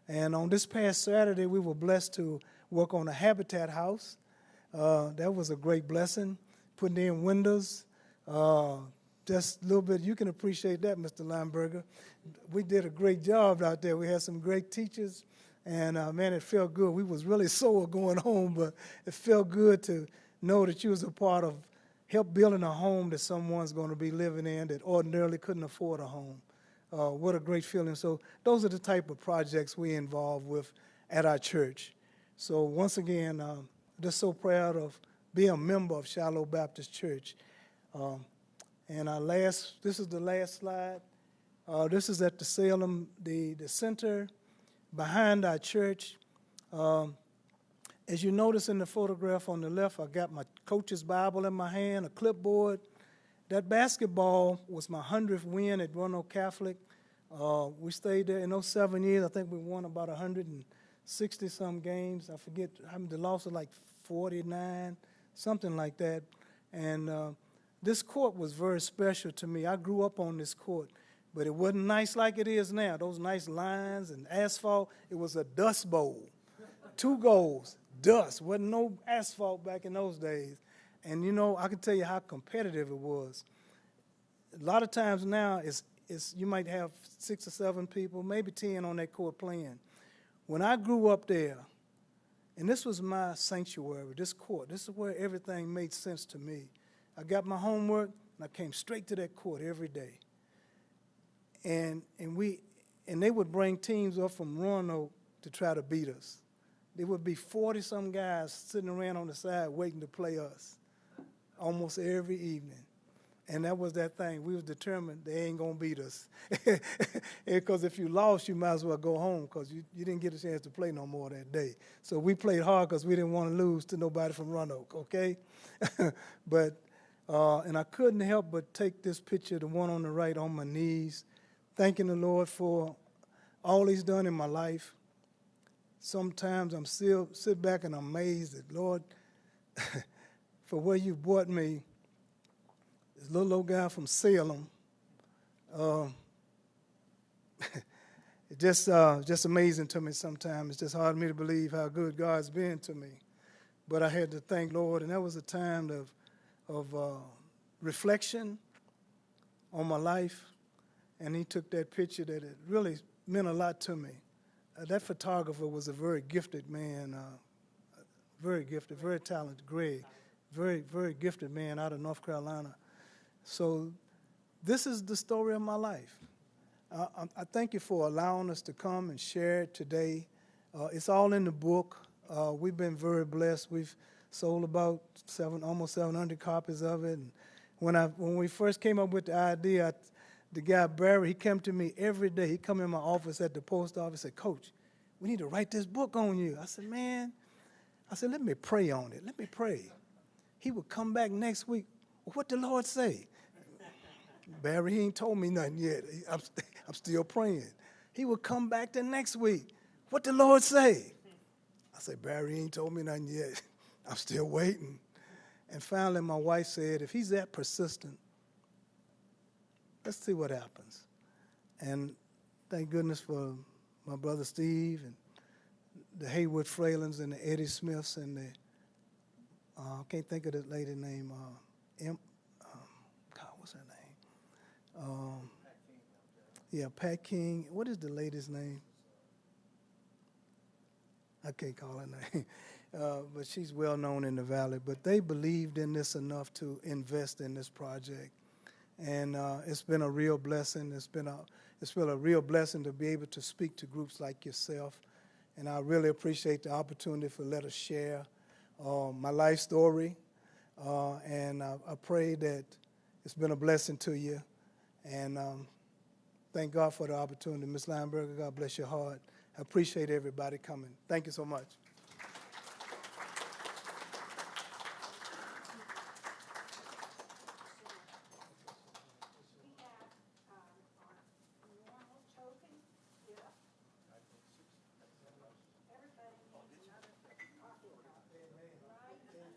And on this past Saturday, we were blessed to work on a Habitat house. That was a great blessing, putting in windows. Just a little bit, you can appreciate that, Mr. Lineberger. We did a great job out there. We had some great teachers, and man, it felt good. We was really sore going home, but it felt good to know that you was a part of help building a home that someone's going to be living in that ordinarily couldn't afford a home. What a great feeling. So those are the type of projects we involved with at our church. So once again, just so proud of being a member of Shiloh Baptist Church. And this is the last slide. This is at the Salem, the center behind our church. As you notice in the photograph on the left, I got my coach's Bible in my hand, a clipboard. That basketball was my 100th win at Roanoke Catholic. We stayed there in those 7 years. I think we won about 160-some games. I forget, the loss was like 49, something like that. And this court was very special to me. I grew up on this court, but it wasn't nice like it is now. Those nice lines and asphalt, it was a dust bowl. 2 goals, dust. Wasn't no asphalt back in those days. And, you know, I can tell you how competitive it was. A lot of times now, you might have 6 or 7 people, maybe 10 on that court playing. When I grew up there, and this was my sanctuary, this court, this is where everything made sense to me. I got my homework, and I came straight to that court every day. And they would bring teams up from Roanoke to try to beat us. There would be 40-some guys sitting around on the side waiting to play us almost every evening. And that was that thing. We was determined they ain't going to beat us. Because if you lost, you might as well go home because you didn't get a chance to play no more that day. So we played hard because we didn't want to lose to nobody from Roanoke, okay? And I couldn't help but take this picture, the one on the right, on my knees, thanking the Lord for all he's done in my life. Sometimes I'm still sit back and I'm amazed at, Lord, for where you brought me. This little old guy from Salem. It's just amazing to me sometimes. It's just hard for me to believe how good God's been to me. But I had to thank Lord, and that was a time of reflection on my life. And he took that picture that it really meant a lot to me. That photographer was a very gifted man, very gifted, very talented, Greg, very, very gifted man out of North Carolina. So this is the story of my life. I thank you for allowing us to come and share it today. It's all in the book. We've been very blessed. We've sold about almost 700 copies of it. And when we first came up with the idea, the guy, Barry, he came to me every day. He come in my office at the post office and said, Coach, we need to write this book on you. I said, man, let me pray on it. Let me pray. He would come back next week. Well, what the Lord say? Barry, he ain't told me nothing yet. I'm still praying. He would come back the next week. What the Lord say? I said, Barry, he ain't told me nothing yet. I'm still waiting. And finally, my wife said, if he's that persistent, let's see what happens. And thank goodness for my brother Steve and the Haywood Fralins and the Eddie Smiths and the, I can't think of the lady's name, what's her name? Pat King. What is the lady's name? I can't call her name. But she's well known in the valley. But they believed in this enough to invest in this project. And it's been a real blessing. It's been a real blessing to be able to speak to groups like yourself. And I really appreciate the opportunity for let us share my life story. And I pray that it's been a blessing to you. And thank God for the opportunity. Ms. Lineberger, God bless your heart. I appreciate everybody coming. Thank you so much.